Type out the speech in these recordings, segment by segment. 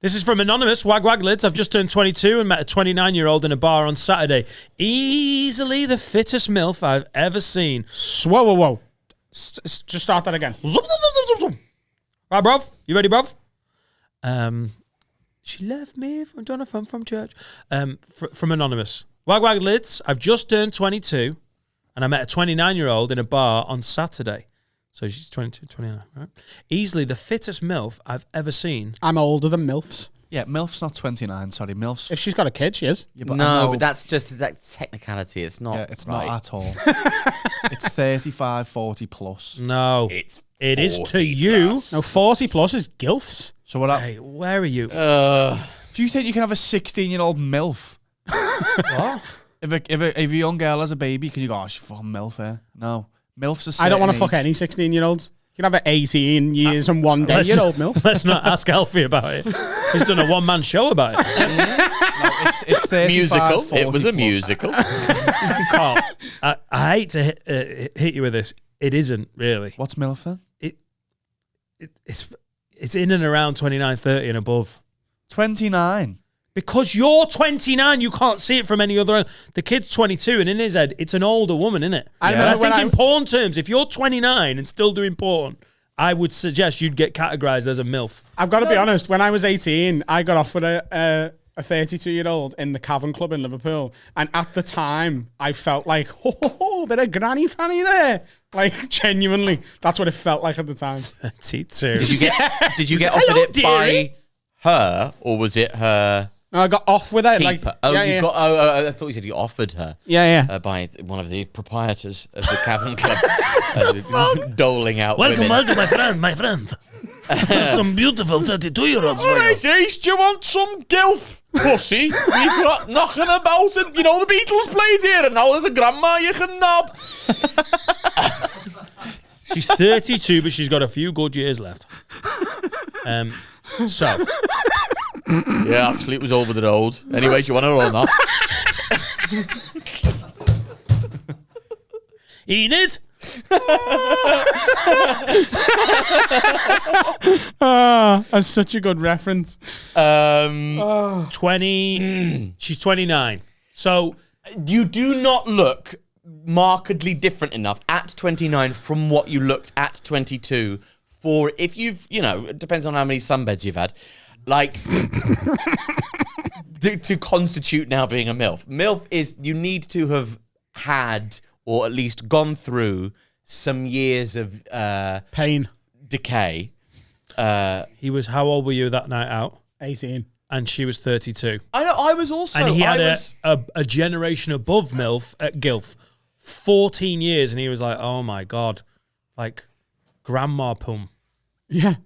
This is from Anonymous. Wag wag lids. I've just turned 22 and met a 29-year-old in a bar on Saturday. Easily the fittest MILF I've ever seen. Whoa. Just start that again. Right, bruv? You ready, bruv? She left me from Jonathan from church. From Anonymous. Wag wag lids. I've just turned 22 and I met a 29-year-old in a bar on Saturday. So she's 22, 29, right? Easily the fittest MILF I've ever seen. I'm older than MILFs. Yeah, MILF's not 29, sorry. MILF's... If she's got a kid, she is. Yeah, but that's just that technicality. It's not. Yeah, it's right. not at all. It's 35, 40 plus. No. It is to you. Plus. No, 40 plus is gilfs. So what? Hey, where are you? Do you think you can have a 16-year-old MILF? What? If a young girl has a baby, can you go, oh, she's fucking MILF here? No. MILF's a I don't want to age. fuck any 16-year-olds. You can have an 18 years and 1 day year old MILF. Let's not ask Alfie about it. He's done a one-man show about it. No, it's 35, musical. 40 It was a plus. musical. Carl, I hate to hit you with this. It isn't really. What's MILF then? It's in and around 29, 30 and above. 29. Because you're 29, you can't see it from any other. The kid's 22, and in his head, it's an older woman, isn't it? I I remember think when in porn terms, if you're 29 and still doing porn, I would suggest you'd get categorized as a MILF. I've got to be honest, when I was 18, I got off with a 32-year-old in the Cavern Club in Liverpool. And at the time, I felt like, bit of granny Fanny there. Like, genuinely, that's what it felt like at the time. 32. Did you get offered Hello, it by her, or was it her No, I got off with it. keeper? Like, I thought you said you offered her. Yeah. By one of the proprietors of the Cavern Club, doling out Welcome, women. my friend. Some beautiful 32-year-olds for you. Ace, do you want some gilf pussy? We've got knocking about, and you know the Beatles played here, and now there's a grandma you can knob. She's 32, but she's got a few good years left. So... Yeah, actually, it was over the road. Anyway, do you want to roll that? Enid? That's such a good reference. 20. She's 29. So... You do not look markedly different enough at 29 from what you looked at 22 for if you've, it depends on how many sunbeds you've had. Like, to constitute now being a MILF. MILF is, you need to have had, or at least gone through, some years of Pain. decay. He was, how old were you that night out? 18. And she was 32. I know, I was also... And he had a generation above MILF at GILF. 14 years, and he was like, oh my God. Like, grandma pum. Yeah.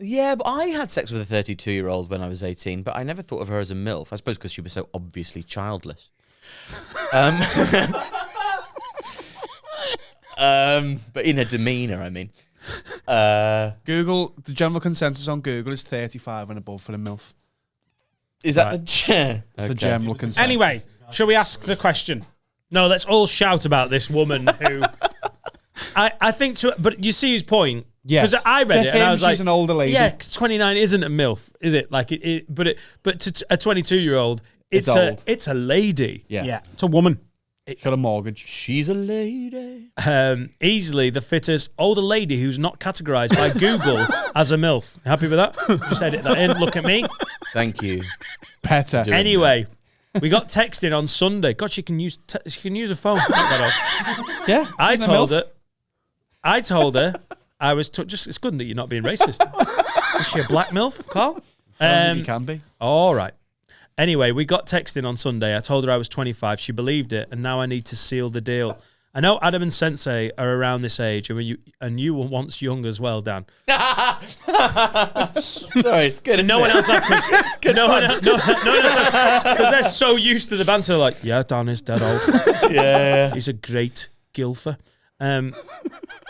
Yeah, but I had sex with a 32-year-old when I was 18, but I never thought of her as a MILF. I suppose because she was so obviously childless. But in her demeanour, I mean. Google, the general consensus on Google is 35 and above for a MILF. Is that the chair? It's the general consensus. Anyway, shall we ask the question? No, let's all shout about this woman who... I think but you see his point. Yes. Because I read To it and I him, was like... she's an older lady. Yeah, 29 isn't a MILF, is it? Like but to a 22-year-old, it's old. it's a lady. Yeah. It's a woman. Got a mortgage. She's a lady. Easily the fittest older lady who's not categorized by Google as a MILF. Happy with that? Just edit that in. Look at me. Thank you. Petter. Anyway, we got texting on Sunday. God, she can use a phone. Take that off. Yeah. I she's a told MILF. her I was just. It's good that you're not being racist. Is she a black MILF, Carl? You can be. All right. Anyway, we got texting on Sunday. I told her I was 25. She believed it, and now I need to seal the deal. I know Adam and Sensei are around this age, and you were once young as well, Dan. Sorry, it's good. No one else, because they're so used to the banter. Like, yeah, Dan is dead old. Yeah. He's a great gilfer.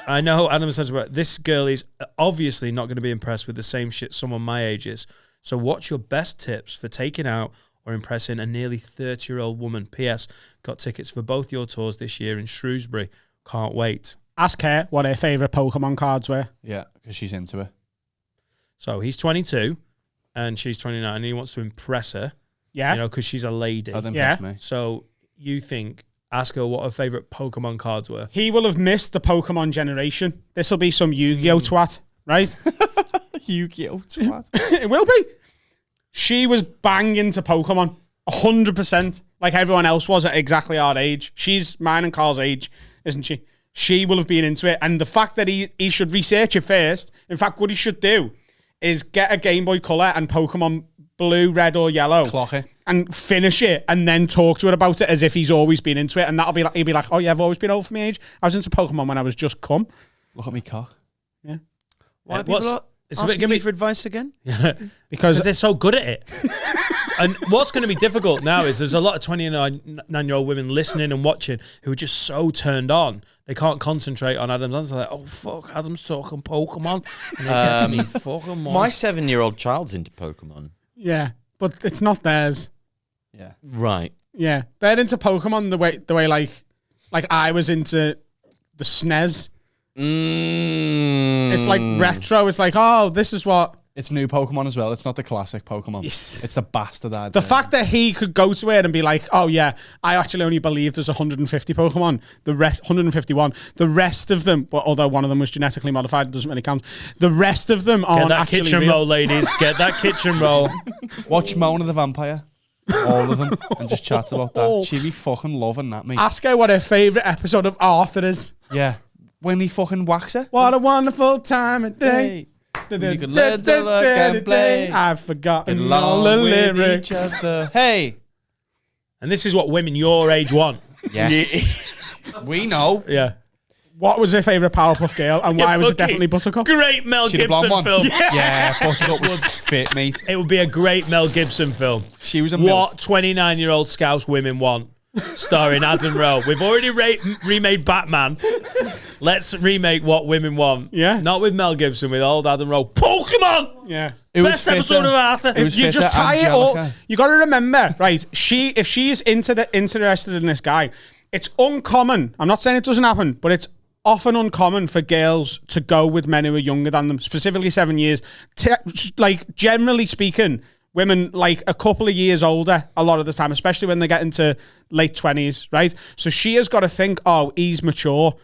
I know Adam says about this girl is obviously not going to be impressed with the same shit someone my age is. So what's your best tips for taking out or impressing a nearly 30-year-old woman? P.S. Got tickets for both your tours this year in Shrewsbury. Can't wait. Ask her what her favourite Pokemon cards were. Yeah, because she's into it. So he's 22. and she's 29, and he wants to impress her. Yeah. You know, because she's a lady. That impressed me. So you think, ask her what her favourite Pokemon cards were. He will have missed the Pokemon generation. This will be some Yu-Gi-Oh twat, right? Yu-Gi-Oh twat. It will be. She was banging to Pokemon 100%, like everyone else was at exactly our age. She's mine and Carl's age, isn't she? She will have been into it. And the fact that he should research it first, in fact, what he should do is get a Game Boy Color and Pokemon Blue, Red or Yellow. Clock it. And finish it and then talk to her about it as if he's always been into it. And that'll be like, he'll be like, oh yeah, I've always been old for my age. I was into Pokemon when I was just cum. Look at me cock. Yeah. Why What's- people are it's a bit- asking give me me- for advice again? Because They're so good at it. And what's going to be difficult now is there's a lot of 29-year-old women listening and watching who are just so turned on. They can't concentrate on Adam's answer. They're like, oh, fuck, Adam's talking Pokemon. And they get to me, fucking My 7-year-old child's into Pokemon. yeah, but it's not theirs. Yeah. Right. Yeah, they're into Pokemon the way like I was into the SNES. It's like retro. It's like, oh, this is what. It's new Pokemon as well. It's not the classic Pokemon. Yes. It's the bastardized. The fact that he could go to it and be like, oh yeah, I actually only believe there's 150 Pokemon. The rest, 151. The rest of them, well, although one of them was genetically modified, it doesn't really count. The rest of them Get aren't that actually kitchen real. roll, ladies. Get that kitchen roll. Watch Mona the Vampire. All of them. And just chat about that. She'd be fucking loving that, mate. Ask her what her favourite episode of Arthur is. Yeah. When he fucking whacks her. What a wonderful time of day. You could learn to look and play. I've forgotten Get all along the with lyrics. each other. Hey. And this is what women your age want. Yes. We know. Yeah. What was her favourite Powerpuff Girl and why was it fucking definitely Buttercup? Great Mel She the blonde Gibson one. film. Yeah, Buttercup was fit, mate. It would be a great Mel Gibson film. She was a What 29-year-old Scouse women want, starring Adam Rowe. We've already remade Batman. Let's remake What Women Want. Yeah. Not with Mel Gibson, with old Adam Rowe. Pokemon! Yeah. It was Best episode of Arthur. It was You fitter, just tie it all. Angelica. You got to remember, right? If she's interested in this guy, it's uncommon. I'm not saying it doesn't happen, but it's often uncommon for girls to go with men who are younger than them, specifically 7 years. Like generally speaking, women like a couple of years older a lot of the time, especially when they get into late 20s, right? So she has got to think, oh, he's mature.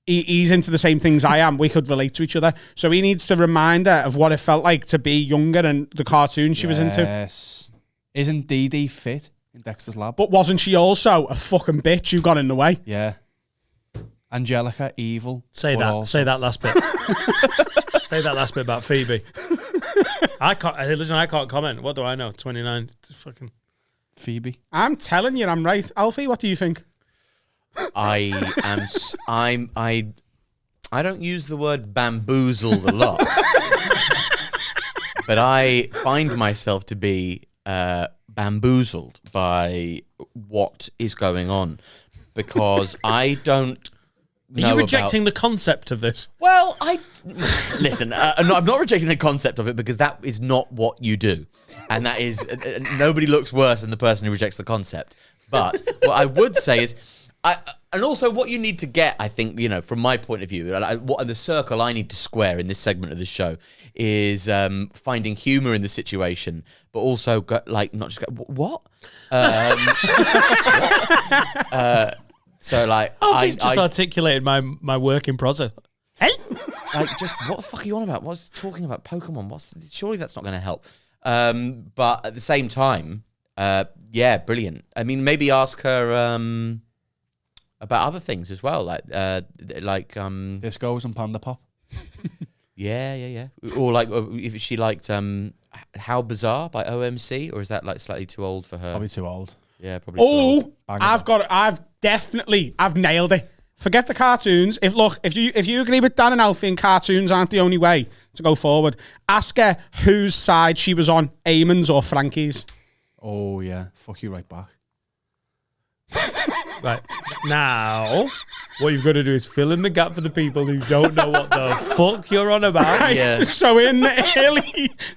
He's into the same things I am. We could relate to each other. So he needs to remind her of what it felt like to be younger and the cartoon she was into. Yes. Isn't Dee Dee fit in Dexter's Lab? But wasn't she also a fucking bitch who got in the way? Yeah. Angelica, evil. Say but that. also- Say that last bit. Say that last bit about Phoebe. I can't comment. What do I know? 29. Fucking. Phoebe. I'm telling you, I'm right. Alfie, what do you think? I don't use the word bamboozled a lot, but I find myself to be bamboozled by what is going on because I don't know. Are you rejecting the concept of this? Well, listen. I'm not rejecting the concept of it because that is not what you do, and that is nobody looks worse than the person who rejects the concept. But what I would say is. And also what you need to get, I think, you know, from my point of view, what the circle I need to square in this segment of the show is finding humour in the situation, but also not just go, what? So like, I just articulated my work in process. Hey, like just what the fuck are you on about? What's talking about Pokemon? Surely that's not going to help. But at the same time, yeah, brilliant. I mean, maybe ask her. About other things as well, like Discos and Panda Pop. yeah, or like if she liked How Bizarre by OMC, or is that like slightly too old for her? Probably too old. Yeah, probably. Too old. I've nailed it. Forget the cartoons. If you agree with Dan and Alfie and cartoons aren't the only way to go forward, ask her whose side she was on, Eamon's or Frankie's. Oh yeah, fuck you right back. Right. Now, what you've got to do is fill in the gap for the people who don't know what the fuck you're on about. Right. Yeah. So in the early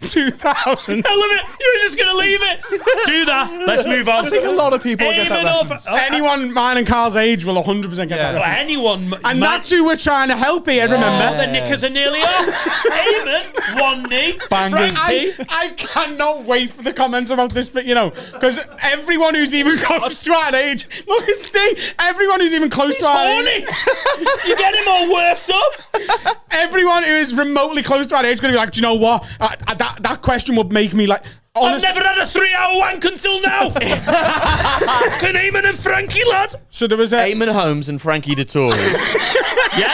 2000s. I love it. You were just going to leave it. Do that. Let's move on. I think a lot of people will get that reference. Anyone mine and Carl's age will 100% get that Well, reference. anyone. And that's who we're trying to help here, remember? The knickers are nearly off. Eamon, one knee. Bangers. Frankie. I cannot wait for the comments about this, but because everyone who's even close to our age, look at Steve, everyone who's even close He's to our horny. age, You get him all worked up. everyone who is remotely close to our age is going to be like, do you know what? That question would make me like, I've honest. never had a 3-hour wank until now. Can Eamon and Frankie, lad? So there was a Eamon Holmes and Frankie Dettori. Yeah.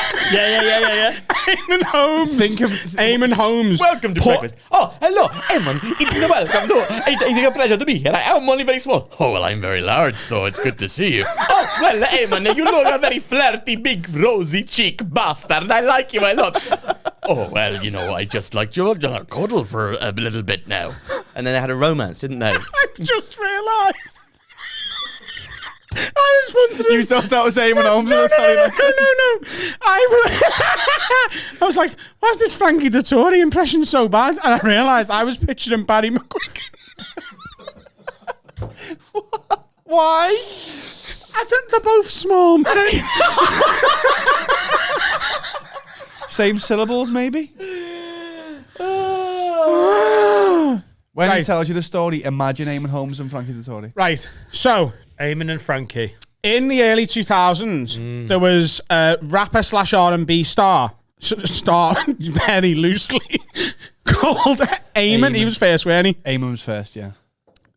Eamon Holmes. Think of Eamon Holmes. Welcome to breakfast. Oh, hello, Eamon. It is welcome. It is a pleasure to be here. I am only very small. Oh, well, I'm very large, so it's good to see you. Oh, well, Eamon, you look a very flirty, big, rosy cheek bastard. I like you a lot. Oh, well, I just like George on a cuddle for a little bit now. And then they had a romance, didn't they? I just realised. I was wondering. you thought that was Eamon Holmes. No. I was like, why is this Frankie Dettori impression so bad? And I realised I was picturing Barry McQuicken. Why? I don't. They're both small, man. Same syllables, maybe? When he Right. tells you the story, imagine Eamon Holmes and Frankie Dettori. Right. So Eamon and Frankie. in the early 2000s, there was a rapper / R&B star very loosely called Eamon. He was first, weren't he? Eamon was first, yeah.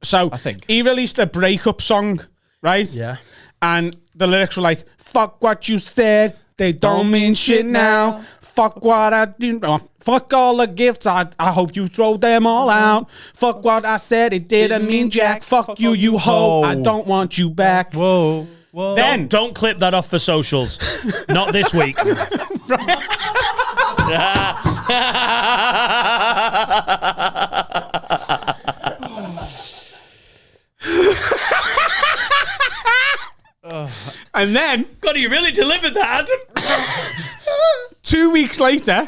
So I think. he released a breakup song, right? Yeah. And the lyrics were like, fuck what you said, they don't mean shit now. Fuck what I do. Fuck all the gifts. I hope you throw them all out. Fuck what I said. It didn't mean jack. Fuck you, you hoe. I don't want you back. Whoa. Then Don't clip that off for socials. Not this week. and then God, you really delivered that, Adam. 2 weeks later,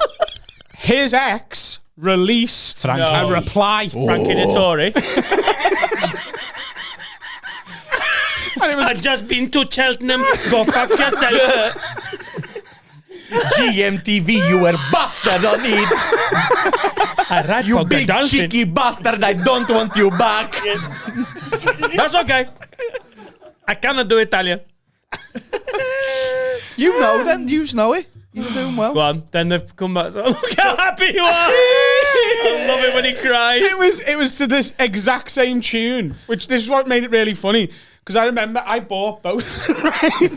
his ex released a reply. Frankie Dettori. And it was I've just been to Cheltenham. Go fuck yourself. GMTV, you were bastard on it. I write You for big Godolphin. cheeky bastard, I don't want you back. That's okay. I cannot do Italian. You know then. You know it. He's doing well. Go on. Then they've come back. So, look how happy you are. I love it when he cries. it was to this exact same tune, which this is what made it really funny. Because I remember I bought both. Right?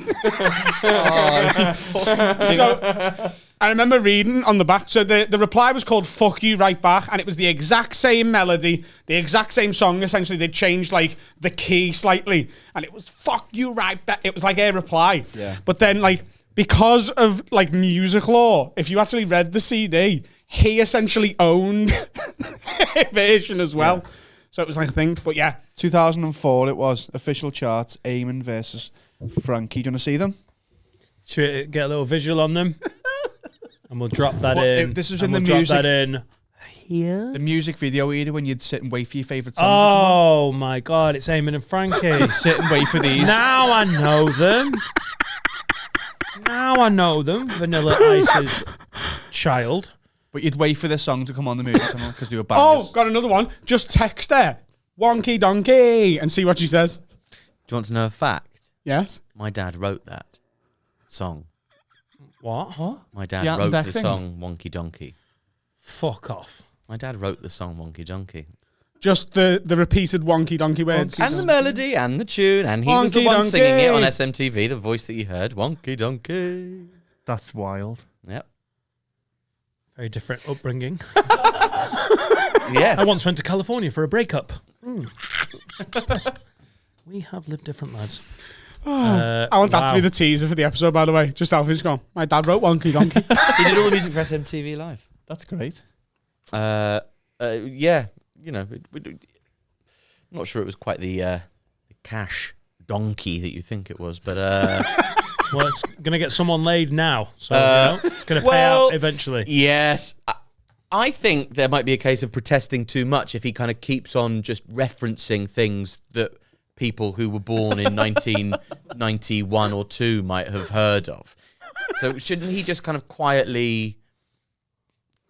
So I remember reading on the back. So the reply was called "Fuck You Right Back," and it was the exact same melody, the exact same song. Essentially, they changed like the key slightly, and it was "Fuck You Right Back." It was like a reply. Yeah. But then because of music law, if you actually read the CD, he essentially owned a version as well. Yeah. So it was like a thing. But yeah. 2004 it was. Official charts, Eamon versus Frankie. Do you want to see them? Should we get a little visual on them? And we'll drop that in. This was and in the we'll music. Drop that in here. The music video era when you'd sit and wait for your favourite song. Oh my God, it's Eamon and Frankie. You'd sit and wait for these. Now I know them. Vanilla Ice's child. But you'd wait for this song to come on the music channel because they were Oh, bangers. got another one. Just text her, wonky donkey, and see what she says. Do you want to know a fact? Yes. My dad wrote that song. What? My dad Yeah, wrote that the thing. song Wonky Donkey. Fuck off. My dad wrote the song Wonky Donkey. Just the repeated wonky donkey words. And the melody and the tune, and he was the Wonky one singing it on donkey. SMTV, the voice that you heard. Wonky Donkey. That's wild. Yep. Very different upbringing. Yeah. I once went to California for a breakup. We have lived different, lads. I want that to be the teaser for the episode, by the way. Just Alfie's gone. My dad wrote wonky donkey. He did all the music for SMTV Live. That's great. Yeah. I'm not sure it was quite the cash donkey that you think it was, but Well, it's going to get someone laid now, so it's going to pay well, out eventually. yes. I think there might be a case of protesting too much if he kind of keeps on just referencing things that people who were born in 1991 or 2 might have heard of. So shouldn't he just kind of quietly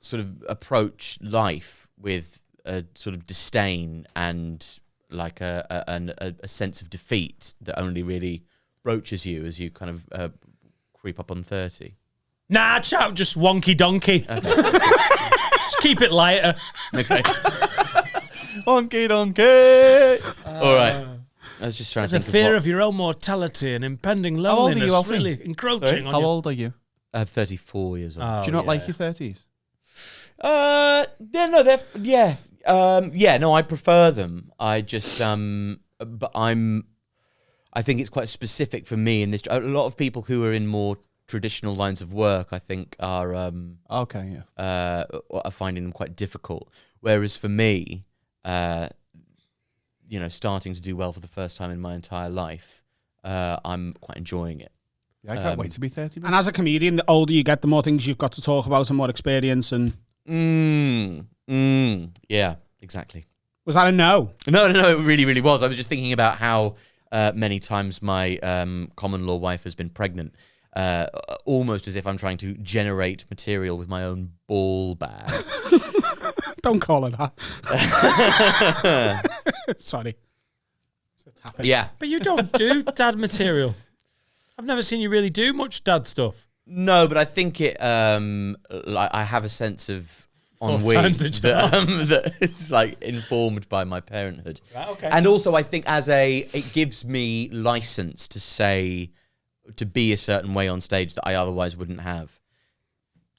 sort of approach life with a sort of disdain and like a sense of defeat that only really broaches you as you kind of creep up on 30? Nah, shout just wonky donkey. Okay. Just keep it lighter. Okay. Donkey, donkey. All right. I was just trying There's to a think fear of of your own mortality and impending How old are you, loneliness Alfie? really encroaching Sorry, on how you. old are you? I'm 34 years old. Oh, Do you not yeah. like your 30s? No, I prefer them. I just, but I think it's quite specific for me in this. A lot of people who are in more traditional lines of work, I think, are Okay, yeah. are finding them quite difficult. Whereas for me, starting to do well for the first time in my entire life, I'm quite enjoying it. Yeah, I can't wait to be 30. And as a comedian, the older you get, the more things you've got to talk about and more experience. And Yeah, exactly. was that a no? No, it really, really was. I was just thinking about how many times my common law wife has been pregnant, almost as if I'm trying to generate material with my own ball bag. Don't call it that. Sorry. Yeah. But you don't do dad material. I've never seen you really do much dad stuff. No, but I think it. I have a sense of ennui times the job. that is like informed by my parenthood. Right, okay. And also, I think it gives me license to be a certain way on stage that I otherwise wouldn't have.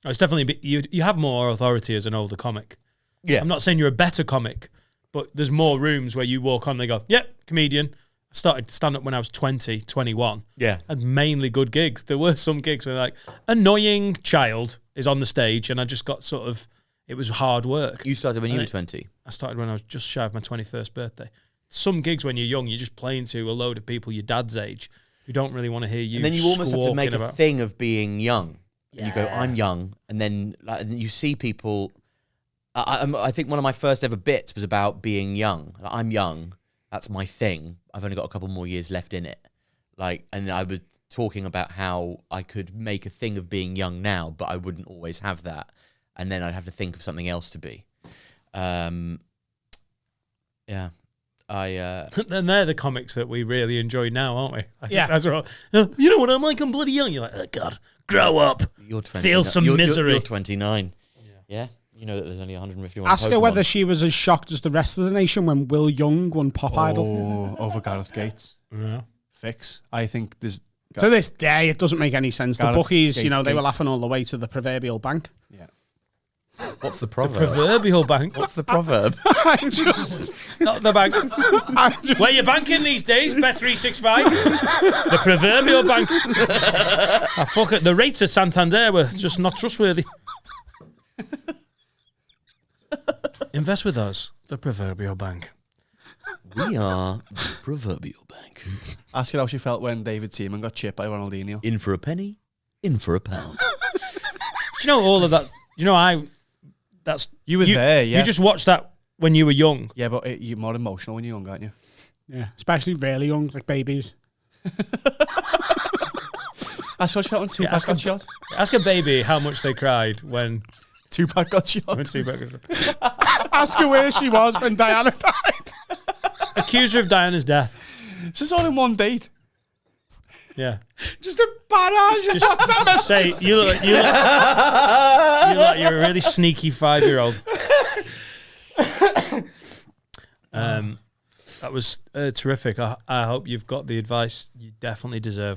Oh, it's definitely you have more authority as an older comic. Yeah. I'm not saying you're a better comic, but there's more rooms where you walk on and they go, yep, comedian. I started stand-up when I was 20, 21. Yeah. And mainly good gigs. There were some gigs where like, annoying child is on the stage and I just got sort of, it was hard work. You started when you were 20. I started when I was just shy of my 21st birthday. Some gigs when you're young, you're just playing to a load of people your dad's age who don't really want to hear you. And then you almost have to make a about. thing of being young. And you go, Yeah. I'm young. And then you see people. I think one of my first ever bits was about being young. I'm young. That's my thing. I've only got a couple more years left in it. And I was talking about how I could make a thing of being young now, but I wouldn't always have that. And then I'd have to think of something else to be. Yeah. And they're the comics that we really enjoy now, aren't we? Yeah. That's right. You know what I'm like? I'm bloody young. You're like, oh, God, grow up. You're 20. Feel some misery. You're 29. Yeah. You know that there's only 151 Ask her Pokemon. whether she was as shocked as the rest of the nation when Will Young won Pop Idol. Oh, over Gareth Gates. Yeah. Fix. I think there's... To this day, it doesn't make any sense. Gareth The bookies, Gates, they were Gates. laughing all the way to the proverbial bank. Yeah. What's the proverb? Proverbial bank. What's the proverb? I just... Not the bank. I just Where you banking these days? Bet365. The proverbial bank. Fuck it. The rates at Santander were just not trustworthy. Invest with us, the proverbial bank. We are the proverbial bank. Ask her how she felt when David Seaman got chipped by Ronaldinho. In for a penny, in for a pound. Do you know all of that? You know, that's You were there, yeah. You just watched that when you were young. Yeah, but you're more emotional when you're young, aren't you? Yeah, especially really young, like babies. Ask her how she felt when Tupac ask got her- shot. Ask a baby how much they cried when Tupac got shot. Tupac was shot. Ask her where she was when Diana died. Accuse her of Diana's death. This is all in one date. Yeah. Just a barrage. Just say you look like you're a really sneaky 5-year-old. That was terrific. I hope you've got the advice you definitely deserve.